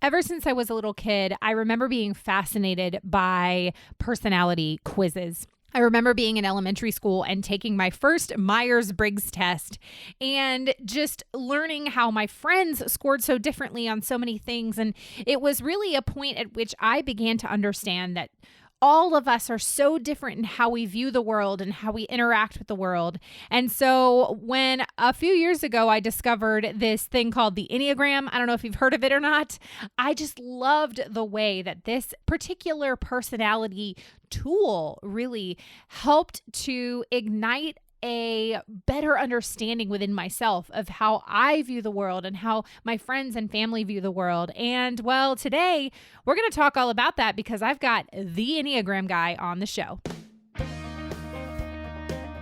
Ever since I was a little kid, I remember being fascinated by personality quizzes. I remember being in elementary school and taking my first Myers Briggs test and just learning how my friends scored so differently on so many things. And it was really a point at which I began to understand that all of us are so different in how we view the world and how we interact with the world. And so when a few years ago, I discovered this thing called the Enneagram, I don't know if you've heard of it or not, I just loved the way that this particular personality tool really helped to ignite a better understanding within myself of how I view the world and how my friends and family view the world. And well, today we're going to talk all about that because I've got the Enneagram guy on the show.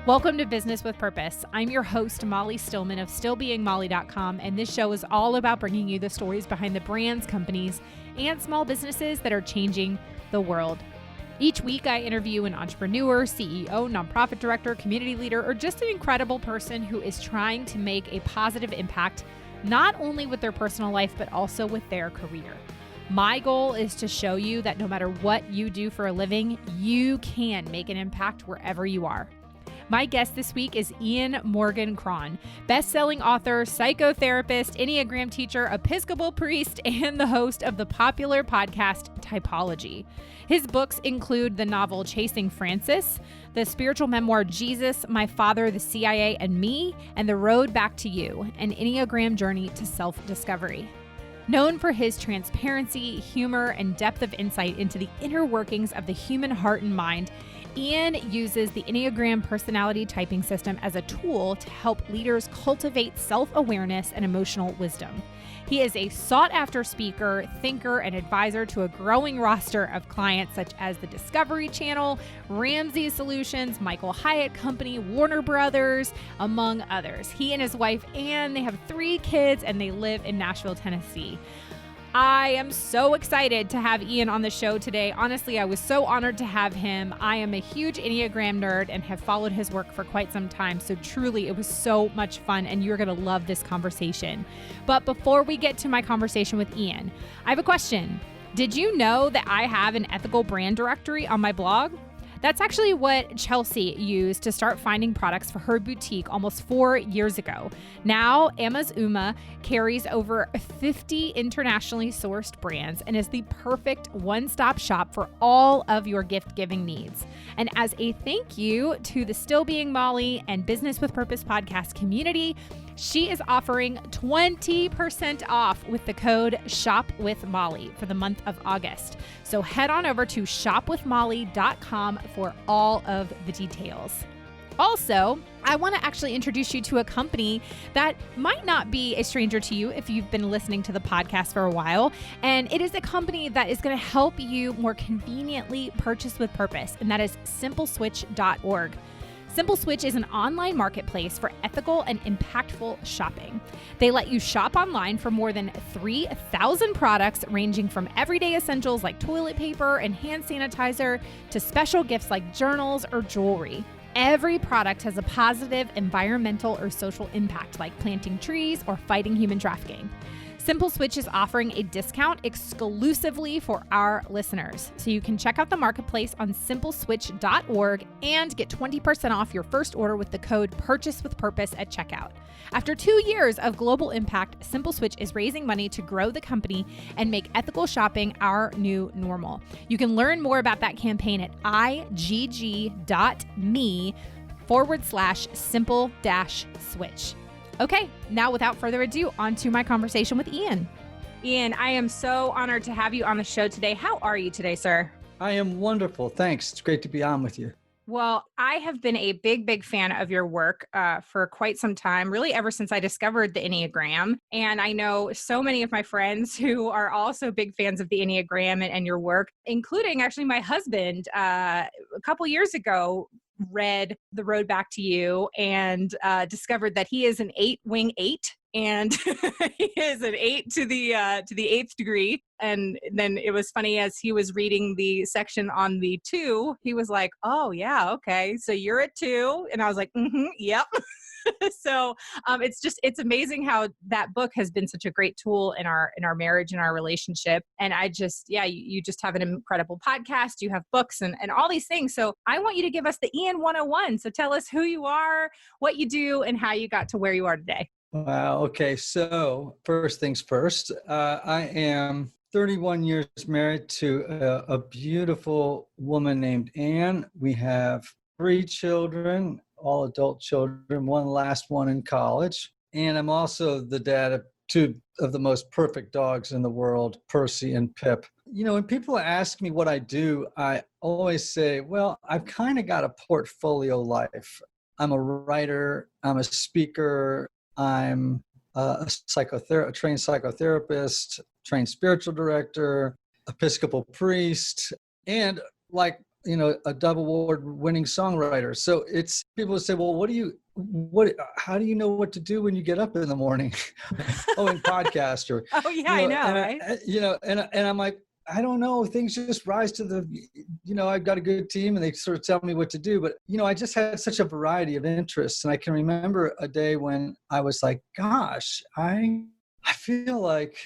Welcome to Business with Purpose. I'm your host, Molly Stillman of stillbeingmolly.com, and this show is all about bringing you the stories behind the brands, companies, and small businesses that are changing the world. Each week, I interview an entrepreneur, CEO, nonprofit director, community leader, or just an incredible person who is trying to make a positive impact, not only with their personal life, but also with their career. My goal is to show you that no matter what you do for a living, you can make an impact wherever you are. My guest this week is Morgan Cron, best-selling author, psychotherapist, Enneagram teacher, Episcopal priest, and the host of the popular podcast Typology. His books include the novel Chasing Francis, the spiritual memoir Jesus, My Father, the CIA, and Me, and The Road Back to You, an Enneagram Journey to Self-Discovery. Known for his transparency, humor, and depth of insight into the inner workings of the human heart and mind, Ian uses the Enneagram personality typing system as a tool to help leaders cultivate self-awareness and emotional wisdom. He is a sought-after speaker, thinker, and advisor to a growing roster of clients such as the Discovery Channel, Ramsey Solutions, Hyatt Company, Warner Brothers, among others. He and his wife, Anne, they have 3 kids, and they live in Nashville, Tennessee. I am so excited to have Ian on the show today. Honestly, I was so honored to have him. I am a huge Enneagram nerd and have followed his work for quite some time. So truly, it was so much fun and you're going to love this conversation. But before we get to my conversation with Ian, I have a question. Did you know that I have an ethical brand directory on my blog? That's actually what Chelsea used to start finding products for her boutique almost 4 years ago. Now, Emma's Uma carries over 50 internationally sourced brands and is the perfect one-stop shop for all of your gift-giving needs. And as a thank you to the Still Being Molly and Business with Purpose podcast community, she is offering 20% off with the code SHOPWITHMolly for the month of August. So head on over to shopwithmolly.com for all of the details. Also, I want to actually introduce you to a company that might not be a stranger to you if you've been listening to the podcast for a while. And it is a company that is going to help you more conveniently purchase with purpose, and that is simpleswitch.org. SimpleSwitch is an online marketplace for ethical and impactful shopping. They let you shop online for more than 3,000 products ranging from everyday essentials like toilet paper and hand sanitizer to special gifts like journals or jewelry. Every product has a positive environmental or social impact like planting trees or fighting human trafficking. SimpleSwitch is offering a discount exclusively for our listeners. So you can check out the marketplace on simpleswitch.org and get 20% off your first order with the code PURCHASEWITHPURPOSE at checkout. After 2 years of global impact, SimpleSwitch is raising money to grow the company and make ethical shopping our new normal. You can learn more about that campaign at igg.me/simple-switch. Okay, now without further ado, on to my conversation with Ian. Ian, I am so honored to have you on the show today. How are you today, sir? I am wonderful. Thanks. It's great to be on with you. Well, I have been a big fan of your work for quite some time, really ever since I discovered the Enneagram. And I know so many of my friends who are also big fans of the Enneagram and your work, including actually my husband a couple years ago read The Road Back to You and discovered that he is an 8-wing 8 and he is an 8 to the 8th degree. And then it was funny, as he was reading the section on the 2, he was like, "Oh yeah, okay, so you're a 2," and I was like, "Yep." So it's amazing how that book has been such a great tool in our marriage and our relationship. And you just have an incredible podcast, you have books and all these things. So I want you to give us the Ian 101. So tell us who you are, what you do, and how you got to where you are today. Wow. Okay. So first things first, I am 31 years married to a beautiful woman named Anne. We have 3 children, all adult children, one last one in college. And I'm also the dad of 2 of the most perfect dogs in the world, Percy and Pip. When people ask me what I do, I always say, well, I've kind of got a portfolio life. I'm a writer, I'm a speaker, I'm a trained psychotherapist, trained spiritual director, Episcopal priest, and a double award-winning songwriter. So it's people say, well, how do you know what to do when you get up in the morning? And podcaster. Oh yeah, I know, right? And I'm like, I don't know. Things just rise to I've got a good team and they sort of tell me what to do. But, I just had such a variety of interests. And I can remember a day when I was like, gosh, I feel like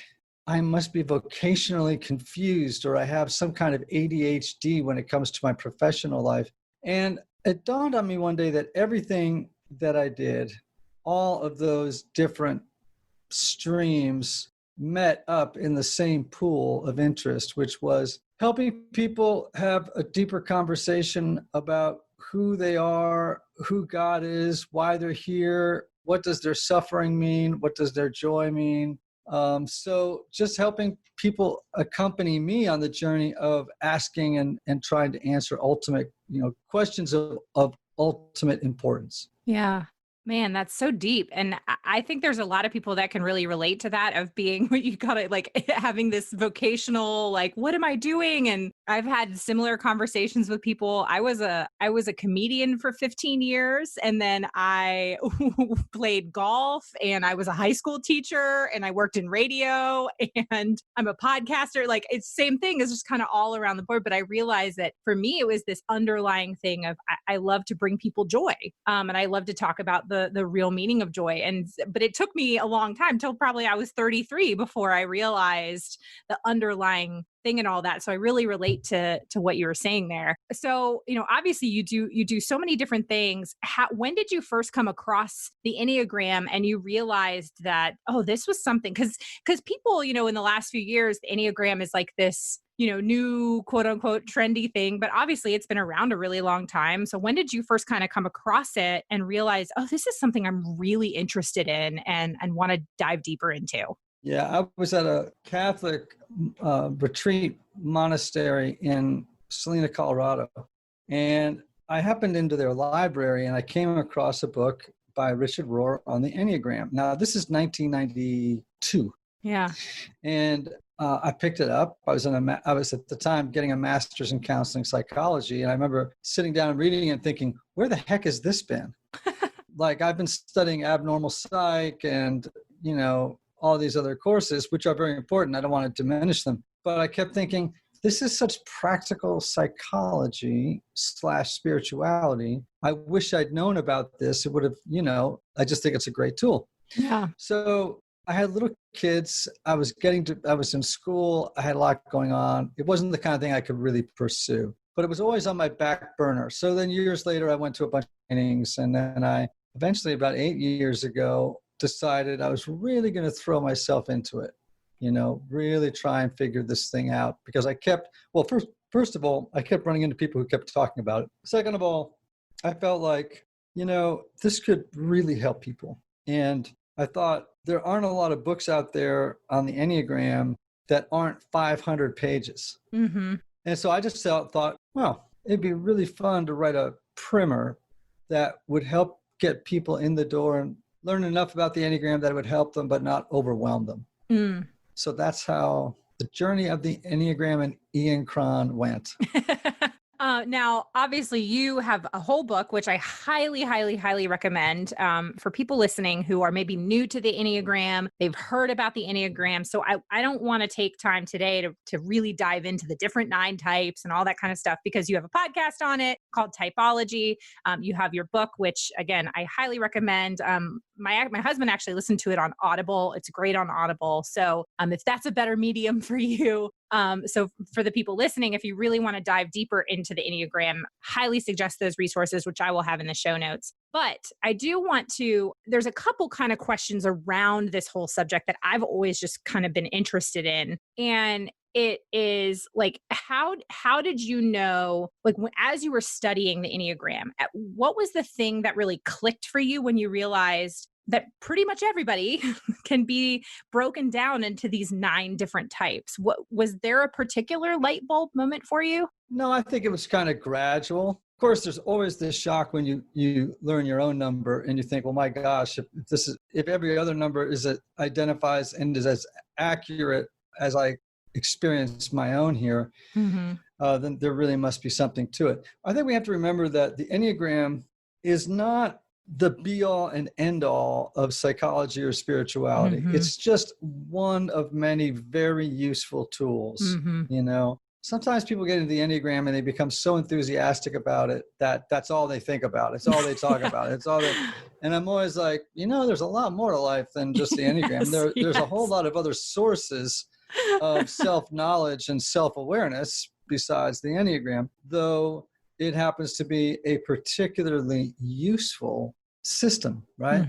I must be vocationally confused, or I have some kind of ADHD when it comes to my professional life. And it dawned on me one day that everything that I did, all of those different streams, met up in the same pool of interest, which was helping people have a deeper conversation about who they are, who God is, why they're here, what does their suffering mean, what does their joy mean. So just helping people accompany me on the journey of asking and trying to answer ultimate, questions of ultimate importance. Yeah. Man, that's so deep. And I think there's a lot of people that can really relate to that, of being what you call it, like having this vocational, like, what am I doing? And I've had similar conversations with people. I was a comedian for 15 years, and then I played golf, and I was a high school teacher, and I worked in radio, and I'm a podcaster. Like, it's the same thing. It's just kind of all around the board. But I realized that for me, it was this underlying thing of I love to bring people joy. And I love to talk about the real meaning of joy. But it took me a long time, till probably I was 33, before I realized the underlying thing and all that. So I really relate to what you were saying there. So, obviously you do so many different things. When did you first come across the Enneagram and you realized that, oh, this was something? Because people, in the last few years, the Enneagram is like this, new quote unquote trendy thing, but obviously it's been around a really long time. So when did you first kind of come across it and realize, oh, this is something I'm really interested in and want to dive deeper into? Yeah, I was at a Catholic retreat monastery in Salina, Colorado. And I happened into their library and I came across a book by Richard Rohr on the Enneagram. Now, this is 1992. Yeah. And I picked it up. I was at the time getting a master's in counseling psychology. And I remember sitting down and reading it and thinking, where the heck has this been? Like, I've been studying abnormal psych and, all these other courses, which are very important. I don't want to diminish them. But I kept thinking, this is such practical psychology / spirituality. I wish I'd known about this. It would have, I just think it's a great tool. Yeah. So I had little kids. I was in school. I had a lot going on. It wasn't the kind of thing I could really pursue, but it was always on my back burner. So then years later, I went to a bunch of trainings, and then I eventually, about 8 years ago, decided I was really going to throw myself into it, really try and figure this thing out, because I kept, first of all, I kept running into people who kept talking about it. Second of all, I felt like, this could really help people. And I thought there aren't a lot of books out there on the Enneagram that aren't 500 pages. Mm-hmm. And so I just thought, well, it'd be really fun to write a primer that would help get people in the door and learn enough about the Enneagram that it would help them, but not overwhelm them. Mm. So that's how the journey of the Enneagram and Ian Cron went. Now, obviously, you have a whole book, which I highly, highly, highly recommend for people listening who are maybe new to the Enneagram. They've heard about the Enneagram. So I don't want to take time today to really dive into the different 9 types and all that kind of stuff, because you have a podcast on it called Typology. You have your book, which, again, I highly recommend. My husband actually listened to it on Audible. It's great on Audible. So if that's a better medium for you, so for the people listening, if you really want to dive deeper into the Enneagram, highly suggest those resources, which I will have in the show notes. But I do want to, there's a couple kind of questions around this whole subject that I've always just kind of been interested in. And it is like, how did you know, like as you were studying the Enneagram, what was the thing that really clicked for you when you realized that pretty much everybody can be broken down into these 9 different types? What was there a particular light bulb moment for you? No, I think it was kind of gradual. Of course, there's always this shock when you learn your own number and you think, well, my gosh, if every other number identifies and is as accurate as I experience my own here, then there really must be something to it. I think we have to remember that the Enneagram is not the be all and end all of psychology or spirituality. It's just one of many very useful tools. Sometimes people get into the Enneagram and they become so enthusiastic about it that that's all they think about. It's all they talk about. And I'm always like, there's a lot more to life than just the Enneagram. There's a whole lot of other sources of self-knowledge and self-awareness besides the Enneagram, though it happens to be a particularly useful system, right?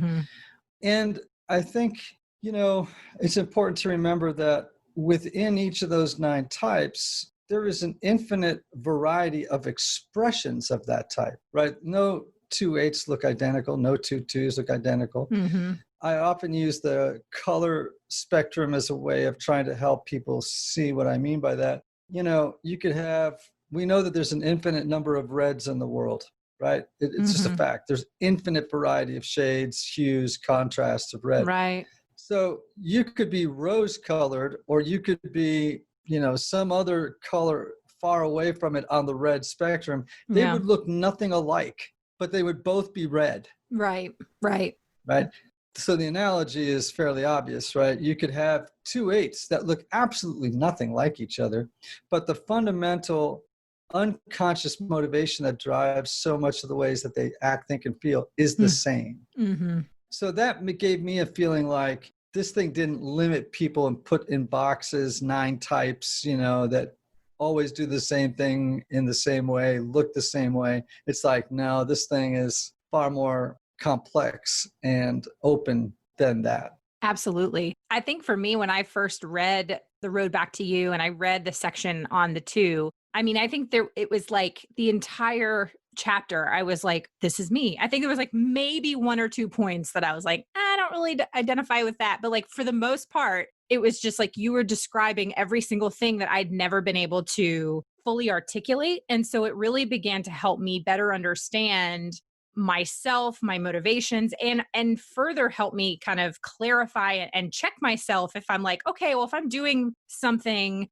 And I think, it's important to remember that within each of those 9 types, there is an infinite variety of expressions of that type, right? No 2 8s look identical. No 2 2s look identical. I often use the color spectrum as a way of trying to help people see what I mean by that. We know that there's an infinite number of reds in the world, right? It's just a fact. There's infinite variety of shades, hues, contrasts of red. Right. So you could be rose colored, or you could be, some other color far away from it on the red spectrum. They would look nothing alike, but they would both be red. Right. So the analogy is fairly obvious, right? You could have 2 8s that look absolutely nothing like each other, but the fundamental unconscious motivation that drives so much of the ways that they act, think, and feel is the same. So that gave me a feeling like this thing didn't limit people and put in boxes 9 types, that always do the same thing in the same way, look the same way. It's like, no, this thing is far more complex and open than that. Absolutely. I think for me, when I first read The Road Back to You and I read the section on the 2, I think it was like the entire chapter, I was like, this is me. I think there was like maybe 1 or 2 points that I was like, I don't really identify with that. But like for the most part, it was just like you were describing every single thing that I'd never been able to fully articulate. And so it really began to help me better understand myself, my motivations, and further help me kind of clarify and check myself if I'm like, okay, well, if I'm doing something,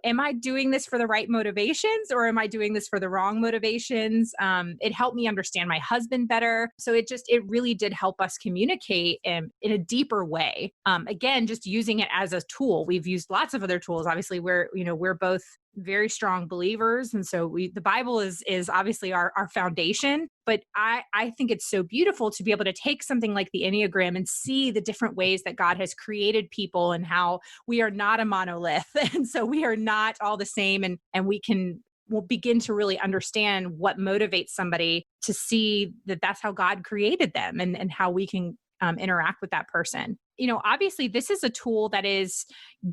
am I doing this for the right motivations or am I doing this for the wrong motivations? It helped me understand my husband better. So it really did help us communicate in a deeper way. Again, just using it as a tool. We've used lots of other tools. Obviously, we're both very strong believers. And so the Bible is obviously our foundation, but I think it's so beautiful to be able to take something like the Enneagram and see the different ways that God has created people and how we are not a monolith. And so we are not all the same. And we'll begin to really understand what motivates somebody to see that that's how God created them and how we can interact with that person. Obviously, this is a tool that is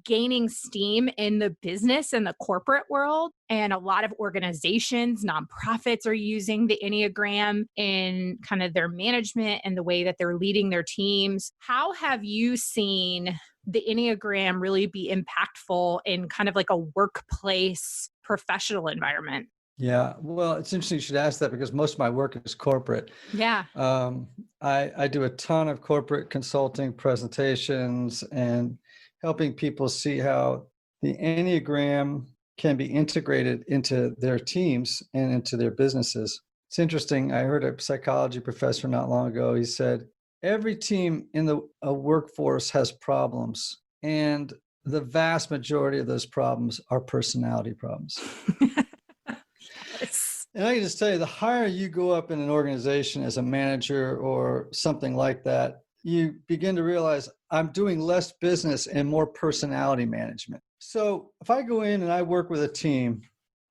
gaining steam in the business and the corporate world. And a lot of organizations, nonprofits are using the Enneagram in kind of their management and the way that they're leading their teams. How have you seen the Enneagram really be impactful in kind of like a workplace professional environment? Yeah, well, it's interesting you should ask that because most of my work is corporate. Yeah. I do a ton of corporate consulting presentations and helping people see how the Enneagram can be integrated into their teams and into their businesses. It's interesting. I heard a psychology professor not long ago. He said, every team in a workforce has problems, and the vast majority of those problems are personality problems. Yes. And I can just tell you, the higher you go up in an organization as a manager or something like that, you begin to realize I'm doing less business and more personality management. So if I go in and I work with a team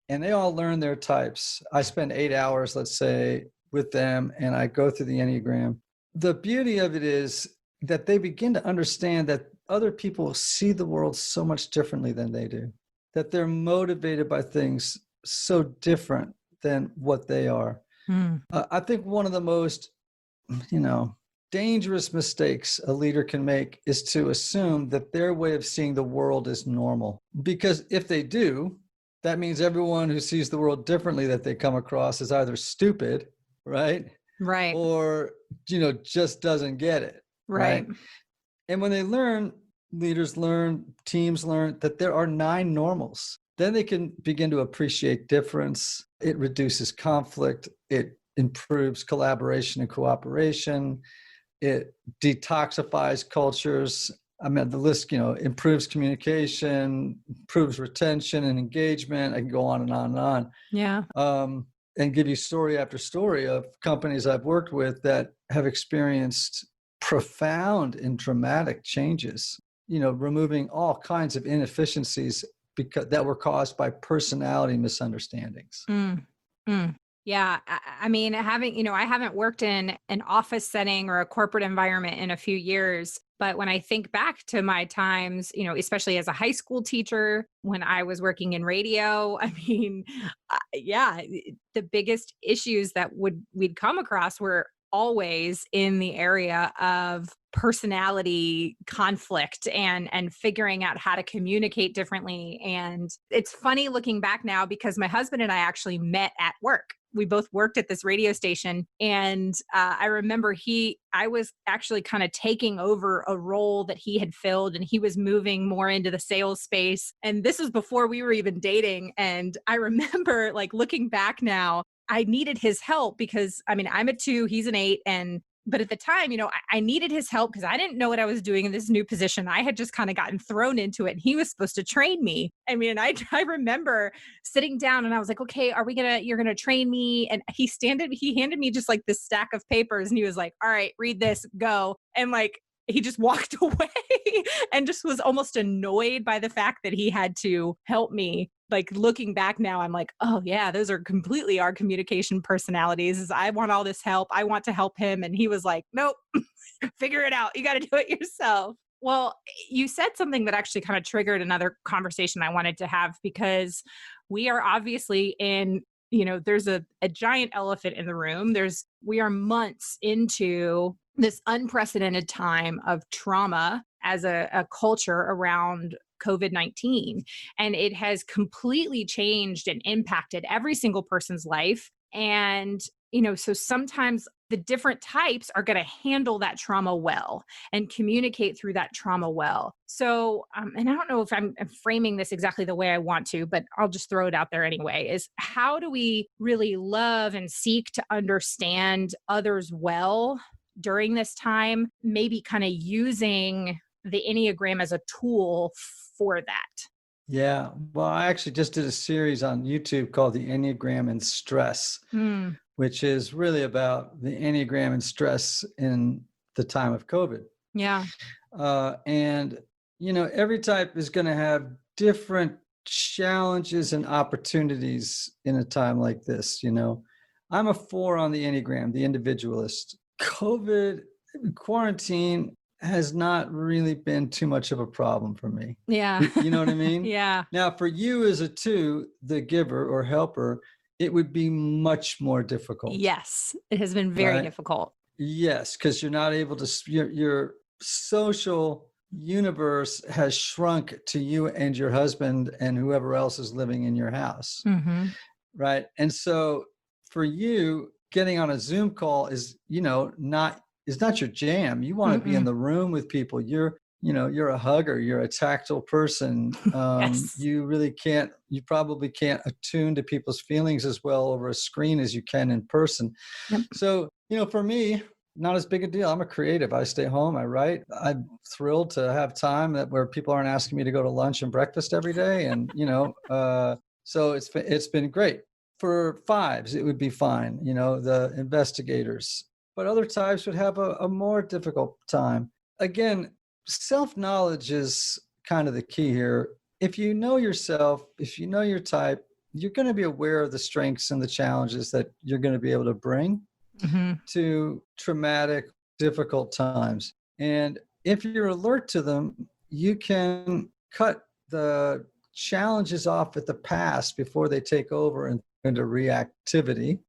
and they all learn their types, I spend 8 hours, let's say, with them, and I go through the Enneagram. The beauty of it is that they begin to understand that other people see the world so much differently than they do, that they're motivated by things so different than what they are. I think one of the most, dangerous mistakes a leader can make is to assume that their way of seeing the world is normal. Because if they do, that means everyone who sees the world differently that they come across is either stupid, right? Right. Or, just doesn't get it. Right. And when they learn, leaders learn, teams learn that there are 9 normals, then they can begin to appreciate difference. It reduces conflict. It improves collaboration and cooperation. It detoxifies cultures. I mean, the list, improves communication, improves retention and engagement. I can go on and on and on. Yeah. And give you story after story of companies I've worked with that have experienced profound and dramatic changes, removing all kinds of inefficiencies that were caused by personality misunderstandings. Yeah. I mean, I haven't worked in an office setting or a corporate environment in a few years. But when I think back to my times, especially as a high school teacher, when I was working in radio, I mean, the biggest issues that we'd come across were always in the area of personality conflict and figuring out how to communicate differently. And it's funny looking back now because my husband and I actually met at work. We both worked at this radio station. And I remember I was actually kind of taking over a role that he had filled, and he was moving more into the sales space. And this was before we were even dating. And I remember looking back now, I needed his help because I'm a 2, he's an 8. But at the time, I needed his help because I didn't know what I was doing in this new position. I had just kind of gotten thrown into it, and he was supposed to train me. I mean, I remember sitting down and I was like, okay, you're going to train me? And he handed me just this stack of papers, and he was like, all right, read this, go. And he just walked away and just was almost annoyed by the fact that he had to help me. Looking back now, I'm like, oh yeah, those are completely our communication personalities. Is I want all this help. I want to help him. And he was like, nope, figure it out. You got to do it yourself. Well, you said something that actually kind of triggered another conversation I wanted to have, because we are obviously in, there's a giant elephant in the room. We are months into this unprecedented time of trauma as a culture around COVID-19. And it has completely changed and impacted every single person's life. And, so sometimes the different types are going to handle that trauma well and communicate through that trauma well. So, and I don't know if I'm framing this exactly the way I want to, but I'll just throw it out there anyway, is how do we really love and seek to understand others well during this time, maybe kind of using the Enneagram as a tool for that? Yeah. Well, I actually just did a series on YouTube called The Enneagram and Stress, which is really about the Enneagram and stress in the time of COVID. Yeah. And, every type is going to have different challenges and opportunities in a time like this. I'm a 4 on the Enneagram, the individualist. COVID, quarantine has not really been too much of a problem for me. Yeah. You know what I mean? Yeah. Now, for you as a 2, the giver or helper, it would be much more difficult. Yes. It has been very difficult. Yes, because you're not able to, your social universe has shrunk to you and your husband and whoever else is living in your house. Mm-hmm. Right. And so for you, getting on a Zoom call is, not your jam. You want to be in the room with people. You're you're a hugger, you're a tactile person. Yes. You probably can't attune to people's feelings as well over a screen as you can in person. Yep. So, for me, not as big a deal. I'm a creative. I stay home, I write. I'm thrilled to have time where people aren't asking me to go to lunch and breakfast every day. And, so it's been great. For fives, it would be fine, the investigators. But other types would have a more difficult time. Again, self-knowledge is kind of the key here. If you know yourself, if you know your type, you're going to be aware of the strengths and the challenges that you're going to be able to bring to traumatic, difficult times. And if you're alert to them, you can cut the challenges off at the past before they take over and into reactivity,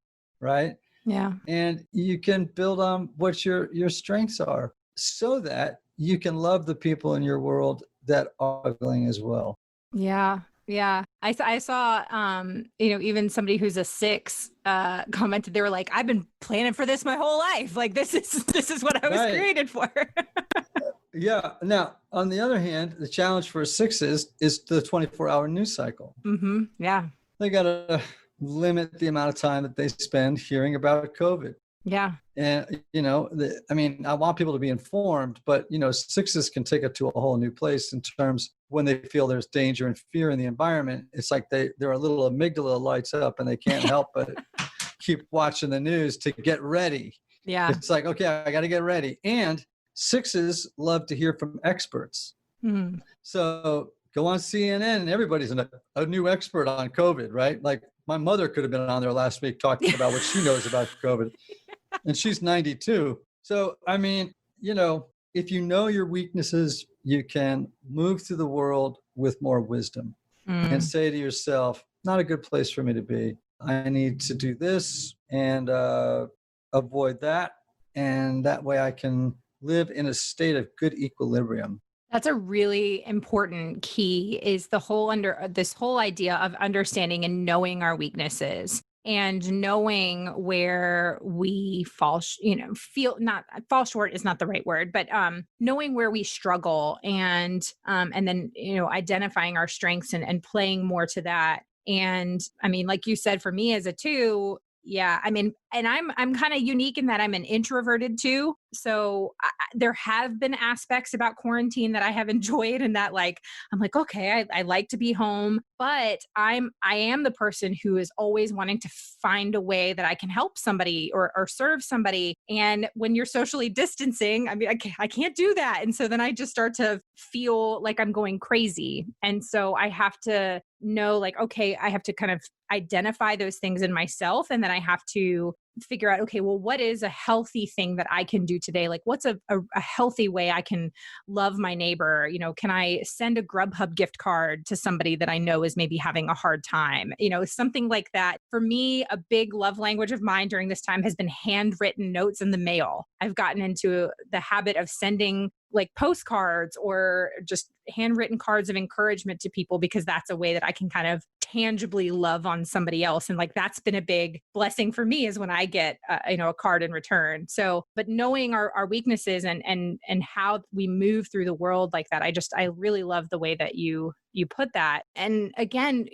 right? Yeah. And you can build on what your strengths are so that you can love the people in your world that are struggling as well. Yeah. Yeah. I saw, even somebody who's a 6 commented, they were like, I've been planning for this my whole life. Like, this is what I was created for. Yeah. Now, on the other hand, the challenge for 6s is the 24-hour news cycle. Mm-hmm. Yeah. They got to limit the amount of time that they spend hearing about COVID. Yeah. And, I want people to be informed, but, 6s can take it to a whole new place in terms when they feel there's danger and fear in the environment. It's like their little amygdala lights up and they can't help but keep watching the news to get ready. Yeah. It's like, okay, I got to get ready. And 6s love to hear from experts. Mm-hmm. So go on CNN and everybody's a new expert on COVID, right? Like my mother could have been on there last week talking about what she knows about COVID. And she's 92. So, if you know your weaknesses, you can move through the world with more wisdom and say to yourself, not a good place for me to be. I need to do this and avoid that. And that way I can live in a state of good equilibrium. That's a really important key, is the whole this whole idea of understanding and knowing our weaknesses and knowing where we fall short is not the right word, but knowing where we struggle and then, identifying our strengths and playing more to that. And like you said, for me as a 2, yeah, and I'm kind of unique in that I'm an introverted 2. So there have been aspects about quarantine that I have enjoyed, and that I'm like, okay, I like to be home, but I am the person who is always wanting to find a way that I can help somebody or serve somebody. And when you're socially distancing, I can't do that. And so then I just start to feel like I'm going crazy. And so I have to know, okay, I have to kind of identify those things in myself. And then I have to figure out, okay, well, what is a healthy thing that I can do today? Like, what's a healthy way I can love my neighbor? Can I send a Grubhub gift card to somebody that I know is maybe having a hard time? Something like that. For me, a big love language of mine during this time has been handwritten notes in the mail. I've gotten into the habit of sending postcards or just handwritten cards of encouragement to people, because that's a way that I can kind of tangibly love on somebody else. And that's been a big blessing for me, is when I get a card in return. So, but knowing our weaknesses and how we move through the world like that, I really love the way that you put that. And again,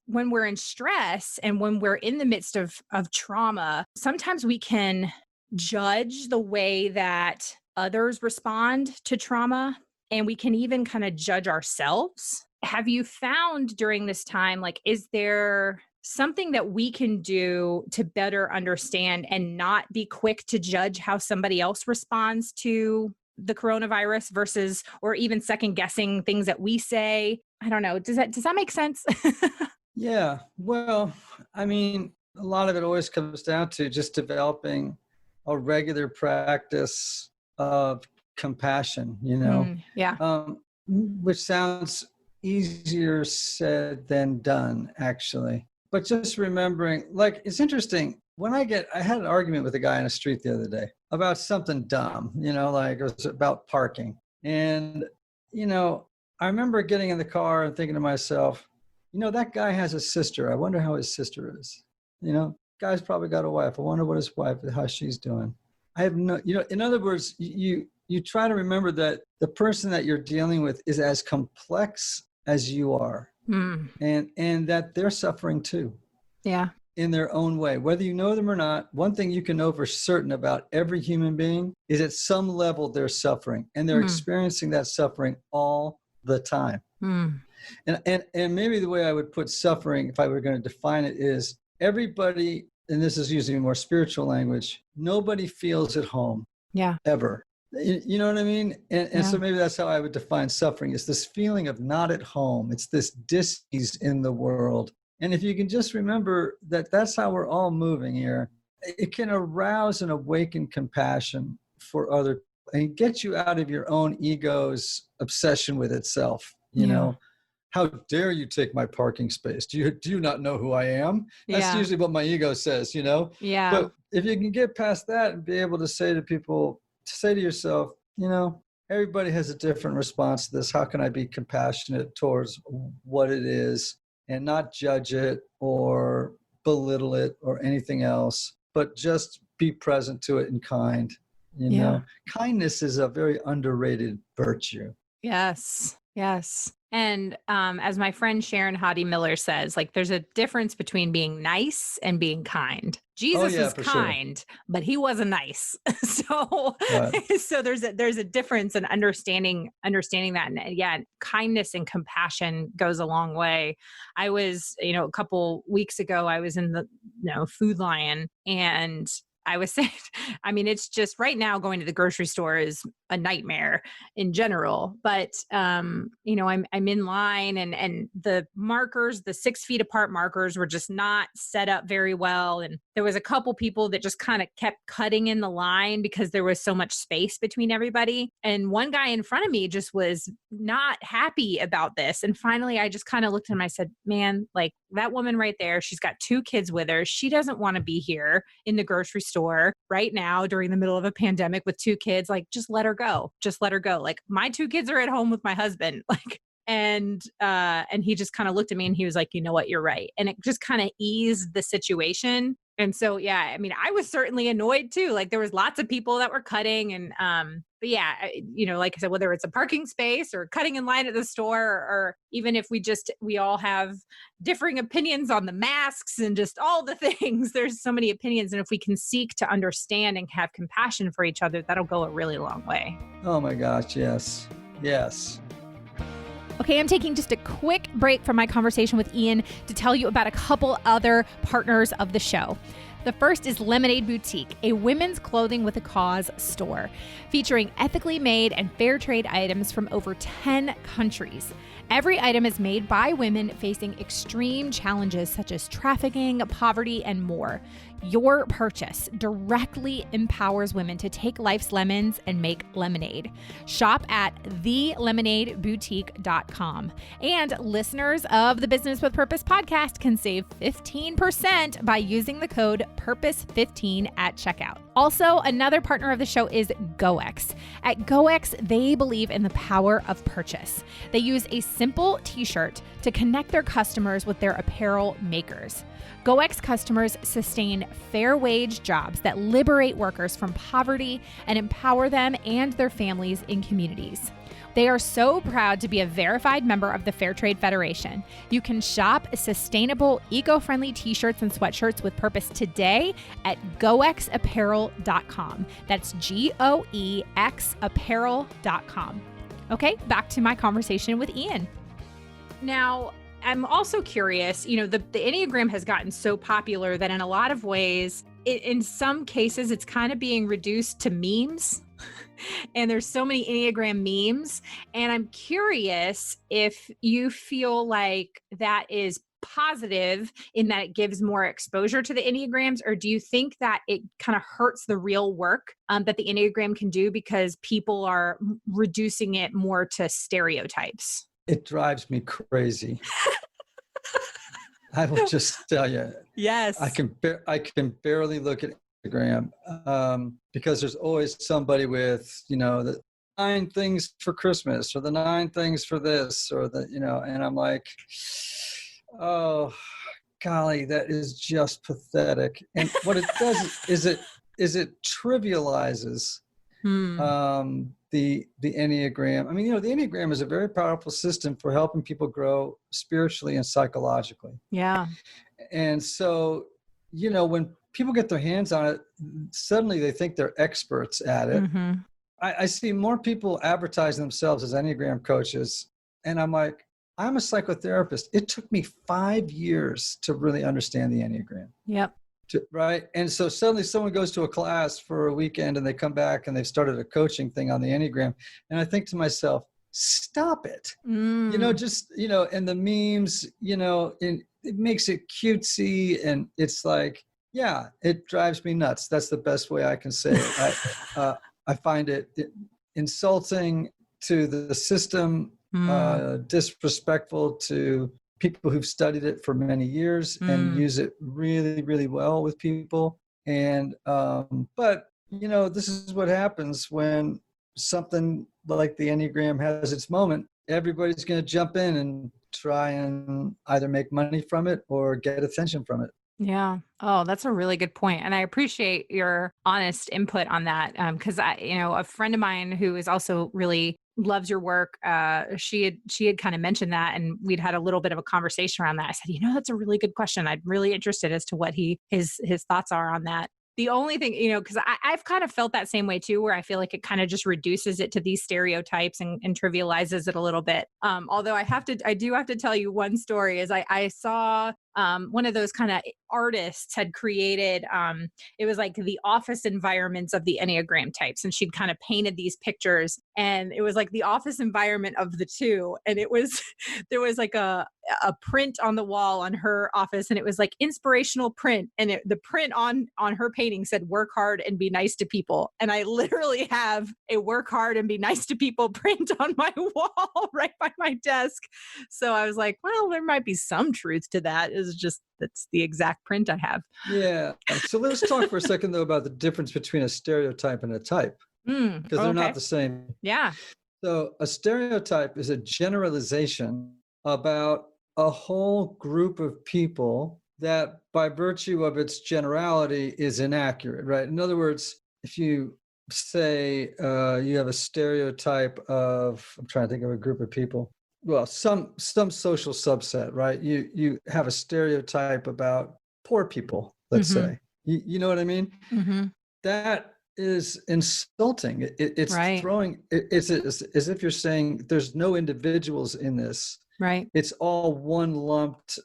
when we're in stress and when we're in the midst of trauma, sometimes we can judge the way that others respond to trauma, and we can even kind of judge ourselves. Have you found during this time, is there something that we can do to better understand and not be quick to judge how somebody else responds to the coronavirus versus, or even second guessing things that we say? I don't know. Does that make sense? Yeah. Well, a lot of it always comes down to just developing a regular practice of compassion, which sounds easier said than done, actually. But just remembering, it's interesting. When I had an argument with a guy in the street the other day about something dumb, it was about parking. And, I remember getting in the car and thinking to myself, that guy has a sister. I wonder how his sister is. Guy's probably got a wife. I wonder what his wife, how she's doing. I have no, in other words, you you try to remember that the person that you're dealing with is as complex as you are, and that they're suffering too. Yeah. In their own way, whether you know them or not. One thing you can know for certain about every human being is at some level they're suffering, and they're experiencing that suffering all the time. And maybe the way I would put suffering, if I were going to define it, is everybody, and this is using more spiritual language, nobody feels at home. Yeah. Ever. You know what I mean? And so maybe that's how I would define suffering, is this feeling of not at home. It's this dis-ease in the world. And if you can just remember that that's how we're all moving here, it can arouse and awaken compassion for other and get you out of your own ego's obsession with itself. You know, how dare you take my parking space? Do you not know who I am? That's usually what my ego says, you know? Yeah. But if you can get past that and be able to say to people, say to yourself, you know, everybody has a different response to this. How can I be compassionate towards what it is and not judge it or belittle it or anything else, but just be present to it and kind, you know? Kindness is a very underrated virtue. Yes. Yes. And as my friend Sharon Hoddy Miller says, like, there's a difference between being nice and being kind. Jesus is kind, but he wasn't nice. So, so there's a difference in understanding that. And kindness and compassion goes a long way. I was, a couple weeks ago, I was in the, Food Lion, and I was saying, I mean, it's just right now going to the grocery store is a nightmare in general, but, I'm in line, and the markers, the 6 feet apart markers were just not set up very well. And there was a couple people that just kind of kept cutting in the line because there was so much space between everybody. And one guy in front of me just was not happy about this. And finally, I just kind of looked at him. I said, man, like, that woman right there, she's got 2 kids with her. She doesn't want to be here in the grocery store right now during the middle of a pandemic with 2 kids. Like, just let her go. Just let her go. Like, my 2 kids are at home with my husband. Like, and he just kind of looked at me and he was like, you know what, you're right. And it just kind of eased the situation. And so, I mean, I was certainly annoyed too. Like, there was lots of people that were cutting, and, but like I said, whether it's a parking space or cutting in line at the store, or even if we all have differing opinions on the masks and just all the things, there's so many opinions. And if we can seek to understand and have compassion for each other, that'll go a really long way. Oh my gosh. Yes. Yes. Okay, I'm taking just a quick break from my conversation with Ian to tell you about a couple other partners of the show. The first is Lemonade Boutique, a women's clothing with a cause store, featuring ethically made and fair trade items from over 10 countries. Every item is made by women facing extreme challenges such as trafficking, poverty, and more. Your purchase directly empowers women to take life's lemons and make lemonade. Shop at thelemonadeboutique.com. And listeners of the Business with Purpose podcast can save 15% by using the code PURPOSE15 at checkout. Also, another partner of the show is GoX. At GoX, they believe in the power of purchase. They use a simple t-shirt to connect their customers with their apparel makers. GoX customers sustain fair wage jobs that liberate workers from poverty and empower them and their families in communities. They are so proud to be a verified member of the Fair Trade Federation. You can shop sustainable, eco-friendly t-shirts and sweatshirts with purpose today at goexapparel.com. That's GOEX apparel.com. Okay, back to my conversation with Ian. Now, I'm also curious, the Enneagram has gotten so popular that in a lot of ways, in some cases, it's kind of being reduced to memes. And there's so many Enneagram memes. And I'm curious if you feel like that is positive in that it gives more exposure to the Enneagrams, or do you think that it kind of hurts the real work that the Enneagram can do because people are reducing it more to stereotypes? It drives me crazy. I will just tell you. Yes. I can barely look at Instagram because there's always somebody with, the 9 things for Christmas or the 9 things for this or the, and I'm like, oh, golly, that is just pathetic. And what it does is it trivializes Hmm. The Enneagram. I mean, the Enneagram is a very powerful system for helping people grow spiritually and psychologically. Yeah. And so, when people get their hands on it, suddenly they think they're experts at it. Mm-hmm. I see more people advertising themselves as Enneagram coaches. And I'm like, I'm a psychotherapist. It took me 5 years to really understand the Enneagram. Yep. Right. And so suddenly someone goes to a class for a weekend and they come back and they've started a coaching thing on the Enneagram. And I think to myself, stop it. Mm. And the memes, and it makes it cutesy. And it's like, yeah, it drives me nuts. That's the best way I can say it. I find it insulting to the system, disrespectful to people who've studied it for many years and use it really, really well with people. And, but this is what happens when something like the Enneagram has its moment. Everybody's going to jump in and try and either make money from it or get attention from it. Yeah. Oh, that's a really good point. And I appreciate your honest input on that. Cause a friend of mine who is also really loves your work. She had kind of mentioned that, and we'd had a little bit of a conversation around that. I said, that's a really good question. I'm really interested as to what his thoughts are on that. The only thing, because I've kind of felt that same way too, where I feel like it kind of just reduces it to these stereotypes and trivializes it a little bit. Although I do have to tell you one story is I saw one of those kind of artists had created, it was like the office environments of the Enneagram types. And she'd kind of painted these pictures, and it was like the office environment of the two. And it was, there was like a print on the wall on her office, and it was like inspirational print. And the print on her painting said, work hard and be nice to people. And I literally have a work hard and be nice to people print on my wall right by my desk. So I was like, well, there might be some truth to that. It's just, that's the exact print I have. Yeah. So let's talk for a second, though, about the difference between a stereotype and a type, because they're not the same. Yeah. So a stereotype is a generalization about a whole group of people that, by virtue of its generality, is inaccurate, right? In other words, if you say you have a stereotype of, I'm trying to think of a group of people, well, some social subset, right? You have a stereotype about poor people, let's say. You know what I mean? Mm-hmm. That is insulting. It's right. It's as if you're saying there's no individuals in this. Right. It's all one lumped,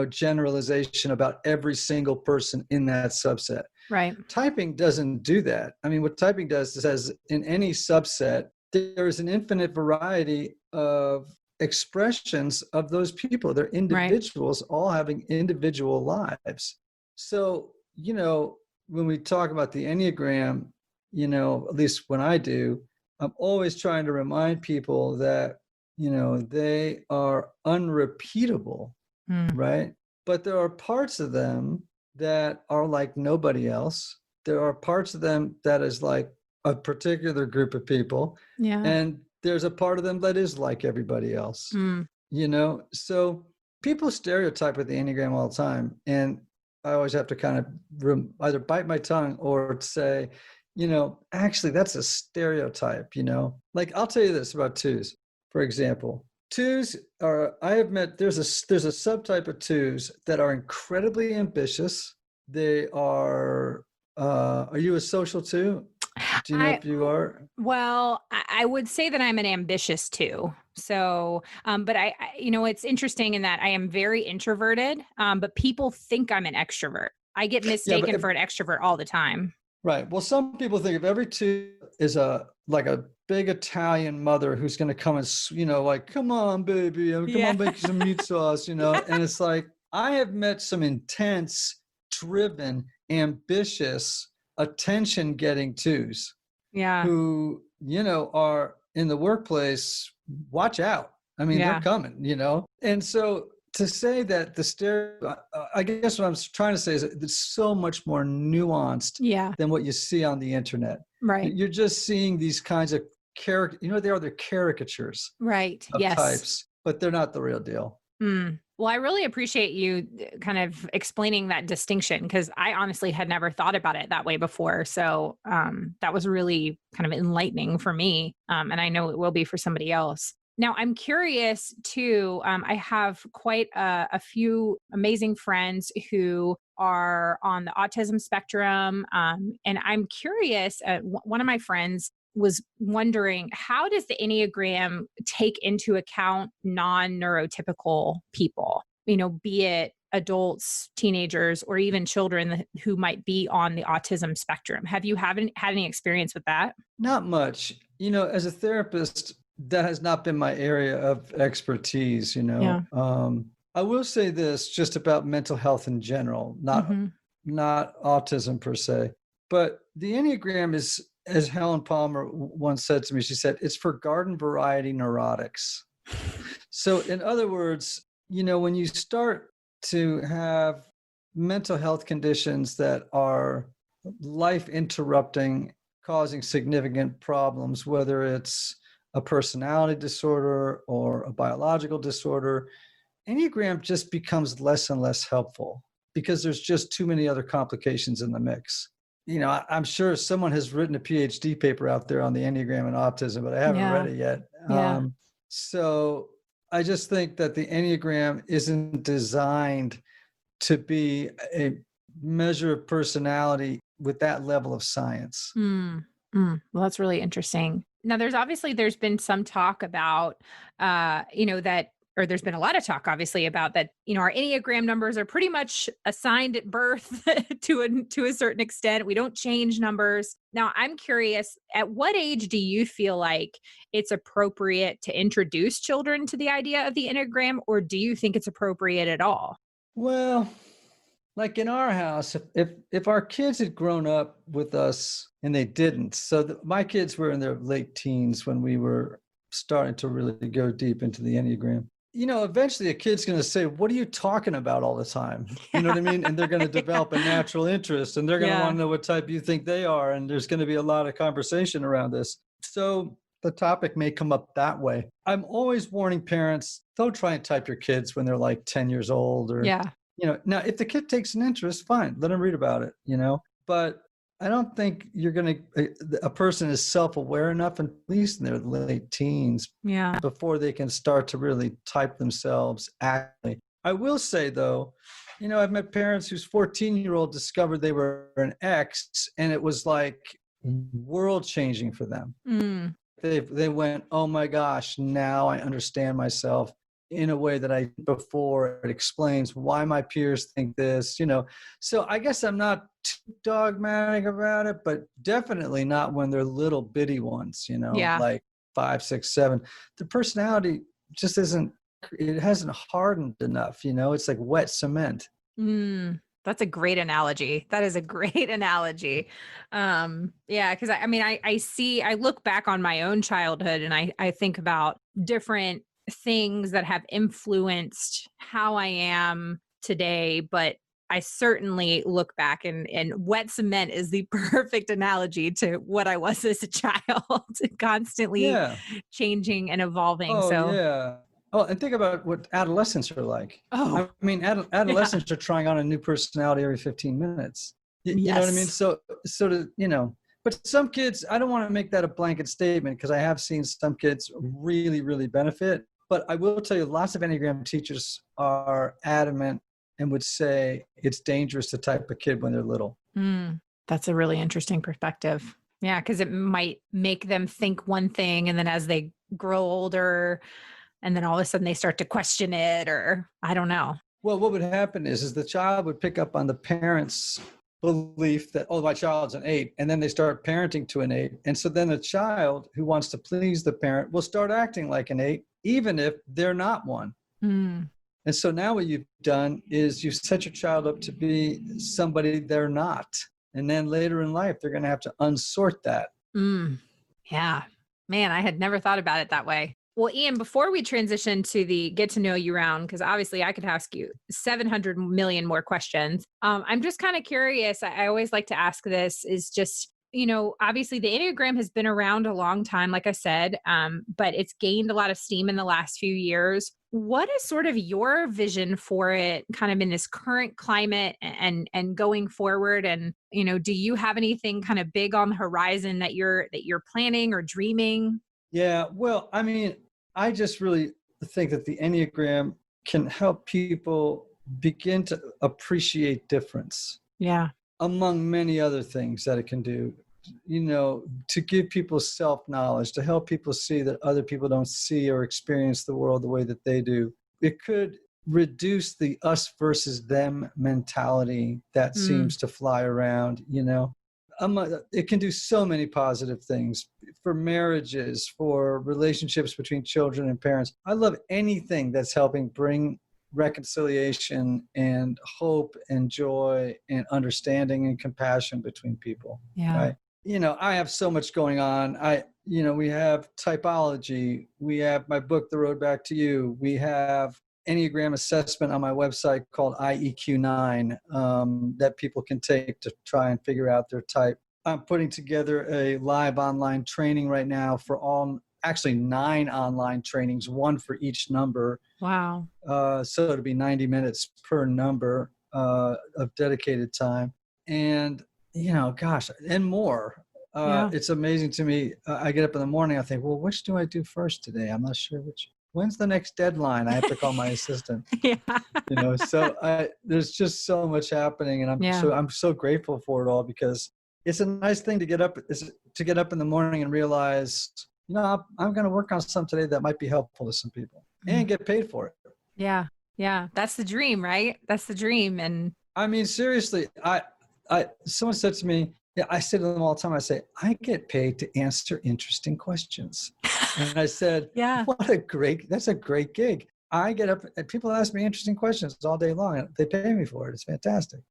generalization about every single person in that subset. Right. Typing doesn't do that. I mean, what typing does is, says in any subset, there is an infinite variety of expressions of those people. They're individuals, all having individual lives. So, when we talk about the Enneagram, at least when I do, I'm always trying to remind people that, they are unrepeatable, right? But there are parts of them that are like nobody else. There are parts of them that is like a particular group of people. Yeah. And there's a part of them that is like everybody else, So people stereotype with the Enneagram all the time. And I always have to kind of either bite my tongue or say, actually that's a stereotype, Like I'll tell you this about twos, for example. Twos I have met, there's a subtype of twos that are incredibly ambitious. They are you a social two? Do you know if you are? Well, I would say that I'm an ambitious too. So, but I it's interesting in that I am very introverted, but people think I'm an extrovert. I get mistaken for an extrovert all the time. Right. Well, some people think of every two is like a big Italian mother who's going to come and, like, come on, baby, come on, make some meat sauce, And it's like, I have met some intense, driven, ambitious, attention-getting twos. Yeah. Who, are in the workplace, watch out. I mean, they're coming, And so to say that I guess what I'm trying to say is that it's so much more nuanced than what you see on the internet. Right. You're just seeing they're caricatures. Right. Of types, but they're not the real deal. Well, I really appreciate you kind of explaining that distinction because I honestly had never thought about it that way before. So that was really kind of enlightening for me. And I know it will be for somebody else. Now, I'm curious too. I have quite a few amazing friends who are on the autism spectrum. And I'm curious, one of my friends was wondering, how does the Enneagram take into account non-neurotypical people, be it adults, teenagers, or even children who might be on the autism spectrum? Have you had any experience with that? Not much. As a therapist, that has not been my area of expertise. Yeah. I will say this just about mental health in general, Hmm. not autism per se, but the Enneagram is, as Helen Palmer once said to me, she said, it's for garden variety neurotics. So in other words, when you start to have mental health conditions that are life interrupting, causing significant problems, whether it's a personality disorder or a biological disorder, Enneagram just becomes less and less helpful because there's just too many other complications in the mix. I'm sure someone has written a PhD paper out there on the Enneagram and autism, but I haven't read Yeah. it yet. Yeah. So I just think that the Enneagram isn't designed to be a measure of personality with that level of science. Mm, Well, that's really interesting. Now, there's been some talk about, that, or there's been a lot of talk, obviously, about that. Our Enneagram numbers are pretty much assigned at birth to a certain extent. We don't change numbers. Now, I'm curious, at what age do you feel like it's appropriate to introduce children to the idea of the Enneagram, or do you think it's appropriate at all? Well, like in our house, if our kids had grown up with us and they didn't, so my kids were in their late teens when we were starting to really go deep into the Enneagram. Eventually a kid's going to say, "What are you talking about all the time?" You know what I mean? And they're going to develop a natural interest, and they're going to want Yeah. to know what type you think they are, and there's going to be a lot of conversation around this. So the topic may come up that way. I'm always warning parents, don't try and type your kids when they're like 10 years old or Yeah. now if the kid takes an interest, fine, let them read about it. But I don't think you're going to, a person is self-aware enough, at least in their late teens, Yeah. before they can start to really type themselves actively. I will say though, I've met parents whose 14-year-old discovered they were an X and it was like world changing for them. Mm. They went, oh my gosh, now I understand myself in a way that I before. It explains why my peers think this. So I guess I'm not too dogmatic about it, but definitely not when they're little bitty ones, Yeah. like 5, 6, 7. The personality just it hasn't hardened enough. It's like wet cement. That's a great analogy. That is a great analogy. Yeah, because I look back on my own childhood and I think about different things that have influenced how I am today, but I certainly look back and wet cement is the perfect analogy to what I was as a child, constantly Yeah. changing and evolving. Oh, So, yeah. Oh, and think about what adolescents are like. oh, I mean, yeah. adolescents are trying on a new personality every 15 minutes. You know what I mean? Yes. So, but some kids, I don't want to make that a blanket statement because I have seen some kids really, really benefit. But I will tell you, lots of Enneagram teachers are adamant and would say it's dangerous to type a kid when they're little. That's a really interesting perspective. Yeah, because it might make them think one thing, and then as they grow older, and then all of a sudden they start to question it, or I don't know. Well, what would happen is the child would pick up on the parents' belief that, oh, my child's an 8, and then they start parenting to an 8. And so then the child who wants to please the parent will start acting like an 8, even if they're not one. Mm, And so now what you've done is you've set your child up to be somebody they're not. And then later in life, they're going to have to unsort that. mm, yeah. Man, I had never thought about it that way. Well, Ian, before we transition to the get to know you round, because obviously I could ask you 700 million more questions. I'm just kind of curious. I always like to ask this is just, obviously the Enneagram has been around a long time, like I said, but it's gained a lot of steam in the last few years. what is sort of your vision for it kind of in this current climate and going forward? And, do you have anything kind of big on the horizon that you're planning or dreaming? Yeah, well, I mean, I just really think that the Enneagram can help people begin to appreciate difference Yeah. among many other things that it can do. To give people self-knowledge, to help people see that other people don't see or experience the world the way that they do. It could reduce the us versus them mentality that seems to fly around. It can do so many positive things for marriages, for relationships between children and parents. I love anything that's helping bring reconciliation and hope and joy and understanding and compassion between people. Yeah. Right. I have so much going on. We have Typology. We have my book, The Road Back to You. We have Enneagram assessment on my website called IEQ9 that people can take to try and figure out their type. I'm putting together a live online training right now for actually 9 online trainings, one for each number. Wow. So it'll be 90 minutes per number of dedicated time. And gosh, and more. Yeah. It's amazing to me. I get up in the morning, I think, well, which do I do first today? I'm not sure which. When's the next deadline? I have to call my assistant. Yeah. So there's just so much happening, and I'm so grateful for it all, because it's a nice thing to get up in the morning and realize, I'm going to work on something today that might be helpful to some people and get paid for it. Yeah. Yeah. That's the dream, right? That's the dream. And I mean, seriously, someone said to me, I say to them all the time, I say, I get paid to answer interesting questions. And I said, yeah, that's a great gig. I get up and people ask me interesting questions all day long, and they pay me for it. It's fantastic.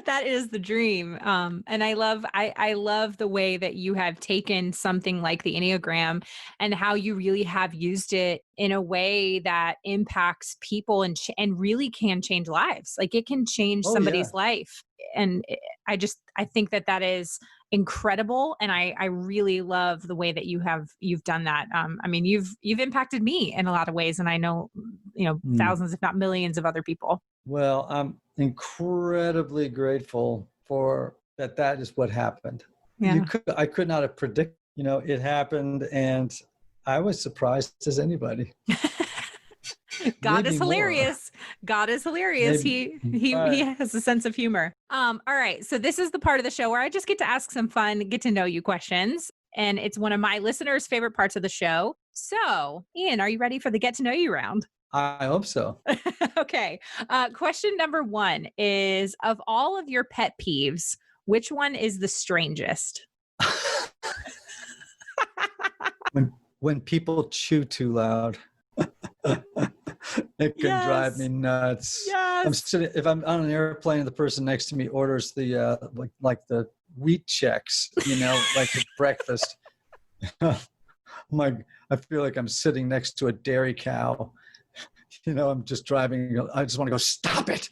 that is the dream. And I love the way that you have taken something like the Enneagram and how you really have used it in a way that impacts people and really can change lives. Like it can change somebody's life. And I think that is incredible. And I really love the way that you've done that. I mean, you've impacted me in a lot of ways. And I know, thousands, if not millions of other people. Well, I'm incredibly grateful for that. That is what happened. Yeah. I could not have predicted, it happened, and I was surprised as anybody. God is hilarious. God is hilarious. Maybe. He has a sense of humor. All right. So this is the part of the show where I just get to ask some fun, get to know you questions. And it's one of my listeners' favorite parts of the show. So, Ian, are you ready for the get to know you round? I hope so. Okay. Question number 1 is, of all of your pet peeves, which one is the strangest? When people chew too loud. It can drive me nuts. Yes. If I'm on an airplane and the person next to me orders the like the wheat checks, like at breakfast, I feel like I'm sitting next to a dairy cow. I'm just driving. I just want to go, stop it.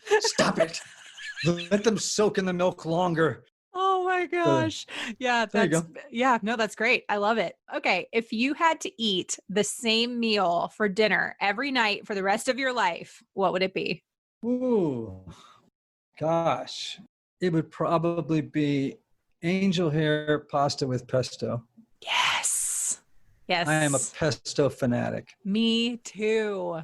Let them soak in the milk longer. Oh my gosh. Yeah. That's great. I love it. Okay. If you had to eat the same meal for dinner every night for the rest of your life, what would it be? Ooh, gosh. It would probably be angel hair pasta with pesto. Yes. I am a pesto fanatic. Me too.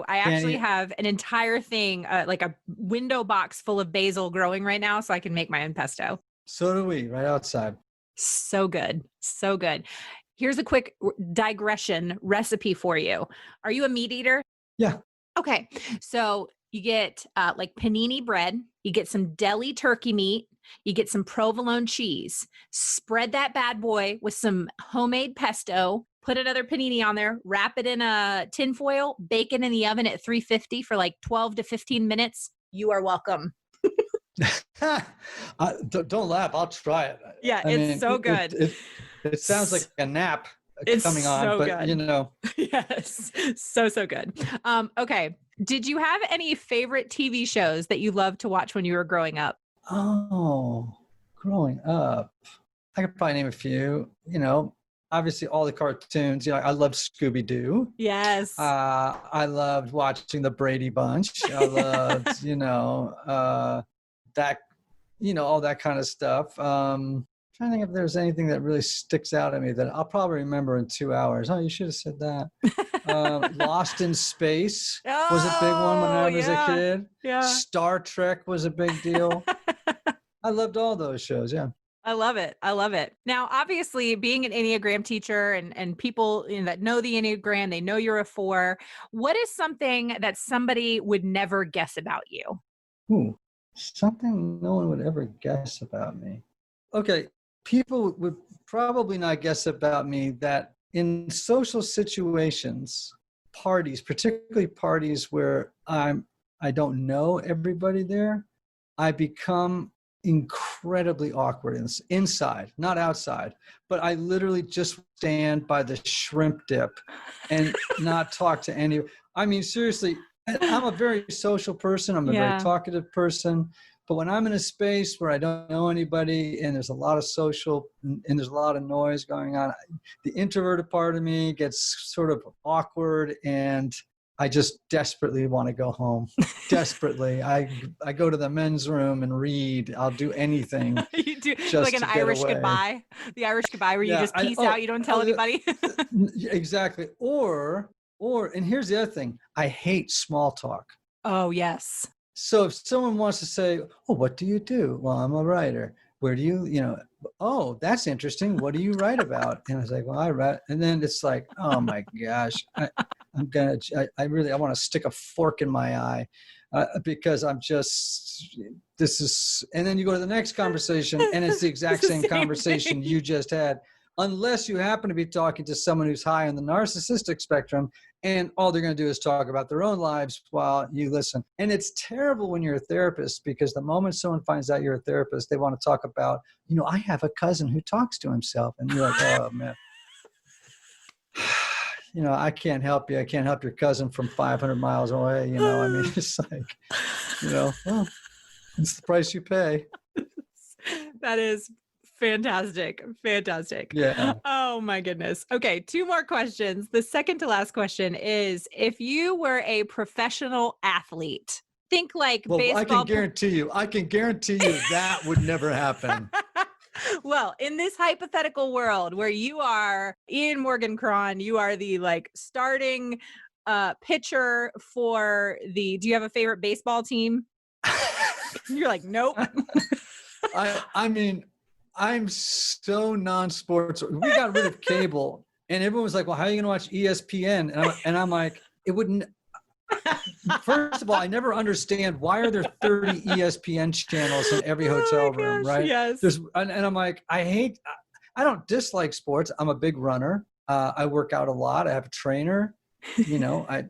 I actually have an entire thing, like a window box full of basil growing right now, so I can make my own pesto. So do we, right outside. So good. Here's a quick digression recipe for you. Are you a meat eater? Yeah. Okay. So you get like panini bread, you get some deli turkey meat, you get some provolone cheese, spread that bad boy with some homemade pesto, put another panini on there, wrap it in a tin foil, bake it in the oven at 350 for like 12 to 15 minutes. You are welcome. Don't laugh. I'll try it. Yeah, it's so good. It sounds like a nap coming on, so but good. Yes, so good. Okay. Did you have any favorite TV shows that you loved to watch when you were growing up? Oh, growing up, I could probably name a few. obviously all the cartoons. You know, I love Scooby-Doo. Yes. I loved watching the Brady Bunch. I loved, that, all that kind of stuff. Trying to think if there's anything that really sticks out at me that I'll probably remember in 2 hours. Oh, you should have said that. Lost in Space was a big one when I was a kid. Yeah. Star Trek was a big deal. I loved all those shows. Yeah. I love it. I love it. Now, obviously, being an Enneagram teacher and people that know the Enneagram, they know you're a 4. What is something that somebody would never guess about you? Something no one would ever guess about me. Okay. People would probably not guess about me that in social situations, parties, particularly parties where I don't know everybody there, I become incredibly awkward inside, not outside, but I literally just stand by the shrimp dip and not talk to any. I mean, seriously, I'm a very social person. I'm a very talkative person. But when I'm in a space where I don't know anybody and there's a lot of social and there's a lot of noise going on, the introverted part of me gets sort of awkward and I just desperately want to go home. Desperately. I go to the men's room and read. I'll do anything. You do like an Irish goodbye. The Irish goodbye where you just peace out. You don't tell anybody. Exactly. Or, and here's the other thing. I hate small talk. Oh, yes. So if someone wants to say, oh, what do you do? Well, I'm a writer. Where do you, oh, that's interesting. What do you write about? And I was like, well, I write. And then it's like, oh my gosh, I want to stick a fork in my eye because and then you go to the next conversation and it's the exact same conversation you just had. Unless you happen to be talking to someone who's high on the narcissistic spectrum and all they're going to do is talk about their own lives while you listen. And it's terrible when you're a therapist because the moment someone finds out you're a therapist, they want to talk about, I have a cousin who talks to himself. And you're like, oh, man. I can't help you. I can't help your cousin from 500 miles away. I mean, it's like, well, it's the price you pay. That is fantastic. Fantastic. Yeah. Oh my goodness. Okay. 2 more questions. The second to last question is, if you were a professional athlete, think like baseball. I can guarantee you that would never happen. Well, in this hypothetical world where you are Ian Morgan Cron, you are the starting pitcher for do you have a favorite baseball team? You're like, nope. I mean, I'm so non-sports. We got rid of cable and everyone was like, well, how are you going to watch ESPN? And I'm like, it wouldn't. First of all, I never understand why are there 30 ESPN channels in every hotel room, right? Yes. And I'm like, I don't dislike sports. I'm a big runner. I work out a lot. I have a trainer. I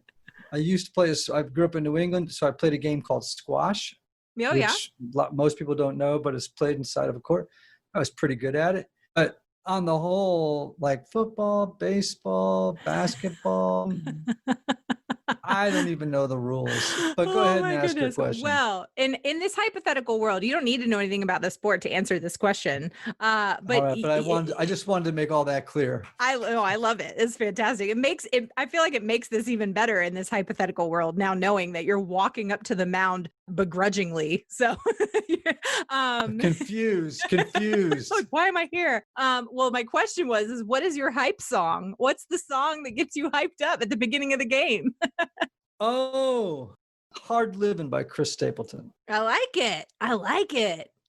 used to play, I grew up in New England, so I played a game called squash. Oh, which most people don't know, but it's played inside of a court. I was pretty good at it. But on the whole, like football, baseball, basketball, I don't even know the rules. But go ahead and ask your question. Well, in this hypothetical world, you don't need to know anything about the sport to answer this question. But I just wanted to make all that clear. I love it. It's fantastic. I feel like it makes this even better in this hypothetical world now, knowing that you're walking up to the mound begrudgingly. So confused. Like, why am I here? Well, my question was, what is your hype song? What's the song that gets you hyped up at the beginning of the game? Oh, Hard Living by Chris Stapleton. I like it. I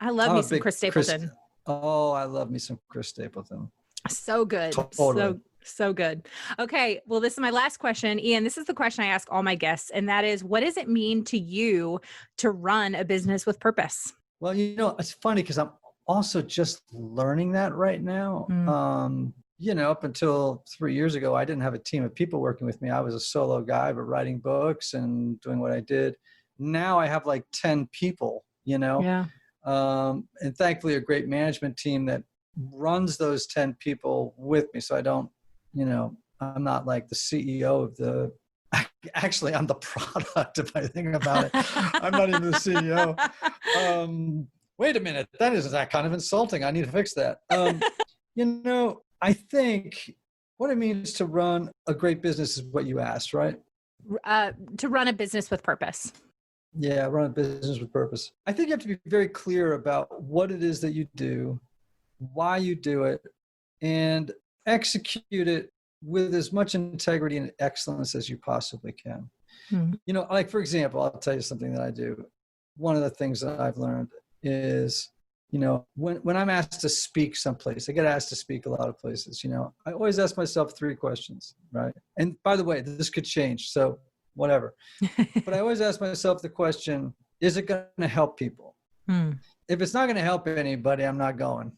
love me some Chris Stapleton. I love me some Chris Stapleton. So good. Totally. So good. Okay. Well, this is my last question. Ian, this is the question I ask all my guests. And that is, what does it mean to you to run a business with purpose? Well, it's funny because I'm also just learning that right now. Up until 3 years ago, I didn't have a team of people working with me. I was a solo guy, but writing books and doing what I did. Now I have like 10 people, Yeah. And thankfully a great management team that runs those 10 people with me. So I don't, I'm not like the CEO of actually I'm the product if I think about it. I'm not even the CEO. Wait a minute. That isn't that kind of insulting. I need to fix that. I think what it means to run a great business is what you asked, right? To run a business with purpose. Yeah, run a business with purpose. I think you have to be very clear about what it is that you do, why you do it, and execute it with as much integrity and excellence as you possibly can. You know, like, for example, I'll tell you something that I do. One of the things that I've learned is, you know, when I'm asked to speak someplace, I get asked to speak a lot of places, you know, I always ask myself 3 questions, right? And by the way, this could change, so whatever. But I always ask myself the question, is it going to help people? If it's not going to help anybody, I'm not going.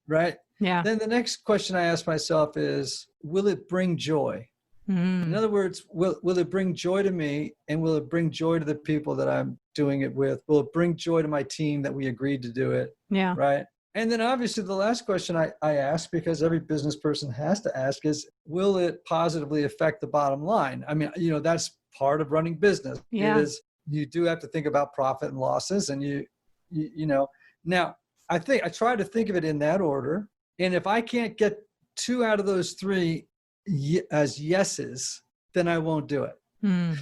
Right? Yeah. Then the next question I ask myself is, will it bring joy? In other words, will it bring joy to me, and will it bring joy to the people that I'm doing it with? Will it bring joy to my team that we agreed to do it? Yeah. Right. And then obviously the last question I ask, because every business person has to ask, is, will it positively affect the bottom line? I mean, you know, that's part of running business. Yeah. Is you do have to think about profit and losses, and you know, now I try to think of it in that order. And if I can't get 2 out of those 3 as yeses, then I won't do it.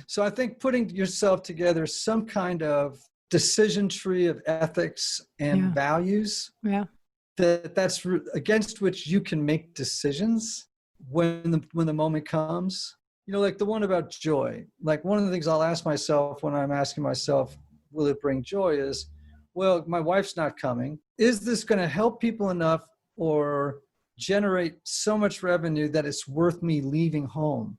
So I think putting yourself together some kind of decision tree of ethics and values that's against which you can make decisions when the moment comes. You know, like the one about joy. Like, one of the things I'll ask myself when I'm asking myself, will it bring joy, is, well, my wife's not coming. Is this going to help people enough or generate so much revenue that it's worth me leaving home?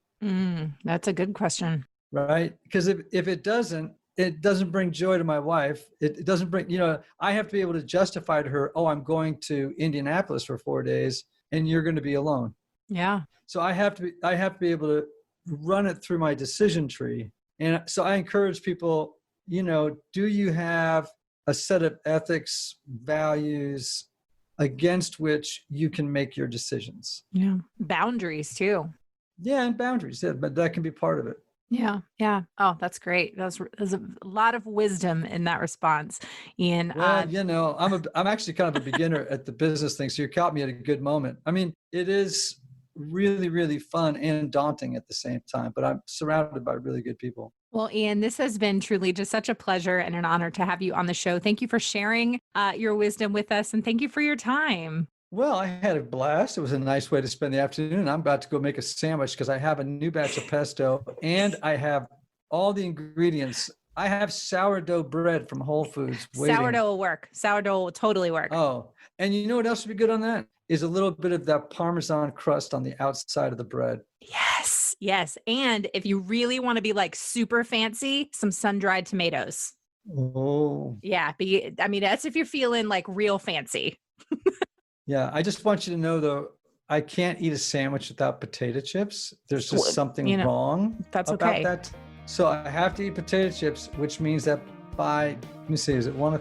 That's a good question. Right? Because if it doesn't bring joy to my wife. It doesn't bring, you know, I have to be able to justify to her, oh, I'm going to Indianapolis for 4 days and you're going to be alone. Yeah. So I have to be able to run it through my decision tree. And so I encourage people, you know, do you have a set of ethics, values against which you can make your decisions? Yeah. Boundaries too. Yeah. And boundaries. Yeah, but that can be part of it. Yeah. Yeah. Oh, that's great. There's a lot of wisdom in that response, Ian. Well, you know, I'm actually kind of a beginner at the business thing. So you caught me at a good moment. I mean, it is really, really fun and daunting at the same time, but I'm surrounded by really good people. Well, Ian, this has been truly just such a pleasure and an honor to have you on the show. Thank you for sharing your wisdom with us, and thank you for your time. Well, I had a blast. It was a nice way to spend the afternoon. I'm about to go make a sandwich because I have a new batch of pesto and I have all the ingredients. I have sourdough bread from Whole Foods waiting. Sourdough will work. Sourdough will totally work. Oh, and you know what else would be good on that? Is a little bit of that Parmesan crust on the outside of the bread. Yes. Yes. And if you really want to be like super fancy, some sun-dried tomatoes. Oh. Yeah. I mean, that's if you're feeling like real fancy. Yeah, I just want you to know, though, I can't eat a sandwich without potato chips. There's just something wrong about that. So I have to eat potato chips, which means that by, let me see, is it 1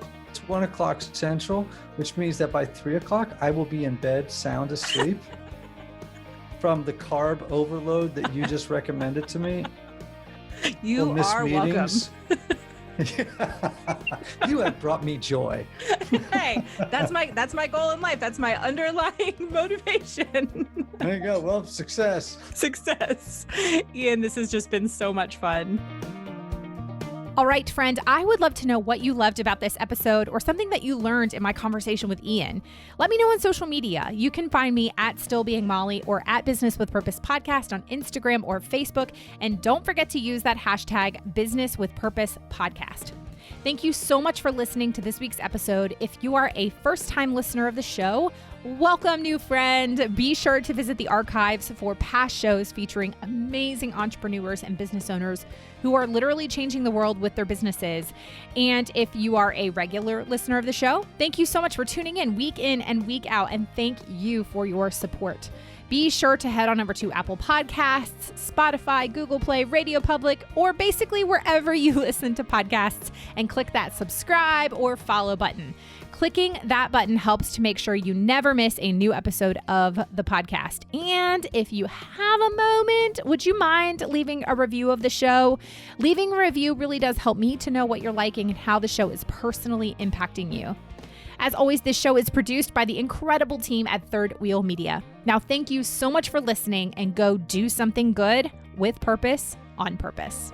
o'clock Central, which means that by 3 o'clock, I will be in bed sound asleep from the carb overload that you just recommended to me. You are welcome. You have brought me joy. Hey, that's my goal in life. That's my underlying motivation. There you go. Well, success. Success. Ian, this has just been so much fun. All right, friend, I would love to know what you loved about this episode or something that you learned in my conversation with Ian. Let me know on social media. You can find me at Still Being Molly or at Business with Purpose Podcast on Instagram or Facebook. And don't forget to use that hashtag Business with Purpose Podcast. Thank you so much for listening to this week's episode. If you are a first-time listener of the show, welcome, new friend. Be sure to visit the archives for past shows featuring amazing entrepreneurs and business owners who are literally changing the world with their businesses. And if you are a regular listener of the show, thank you so much for tuning in and week out, and thank you for your support. Be sure to head on over to Apple Podcasts, Spotify, Google Play, Radio Public, or basically wherever you listen to podcasts, and click that subscribe or follow button. Clicking that button helps to make sure you never miss a new episode of the podcast. And if you have a moment, would you mind leaving a review of the show? Leaving a review really does help me to know what you're liking and how the show is personally impacting you. As always, this show is produced by the incredible team at Third Wheel Media. Now, thank you so much for listening, and go do something good with purpose on purpose.